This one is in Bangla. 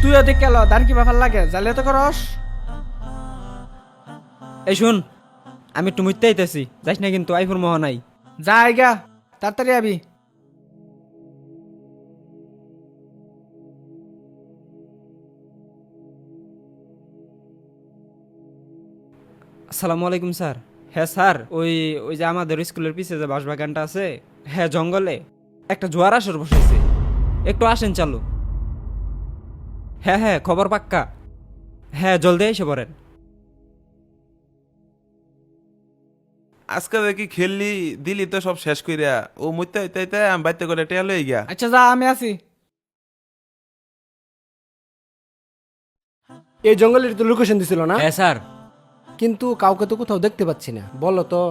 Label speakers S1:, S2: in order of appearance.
S1: তুই ওদিক গেল দান কি ব্যাপার লাগে জালে তো করস।
S2: এই শুন, আমি একটু মুইতে আইতেছি, যাইস না কিন্তু আইফোন মোহ নাই।
S1: যা আইগা তাড়াতাড়ি আবি।
S2: আসসালামু আলাইকুম স্যার। হ্যাঁ স্যার, ওই ওই যে আমাদের স্কুলের পিছে যে বাঁশবাগানটা আছে, হ্যাঁ জঙ্গলে একটা জোয়ার আসর বসেছে, একটু আসেন চালু। হ্যাঁ হ্যাঁ, খবর পাক্কা। হ্যাঁ জলদি এসে পড়েন।
S3: আজকে দেখি খেললি দিলি তো সব শেষ কইরা ও মুইতে হইতে হইতে আমি বাইতে করে টেয়া লই গিয়া।
S1: আচ্ছা যা আমি আছি।
S4: এই জঙ্গলের তো লোকেশন দিছিল না,
S2: হ্যাঁ স্যার।
S4: কিন্তু কাউকে তো কোথাও দেখতে পাচ্ছি না, বলো তো।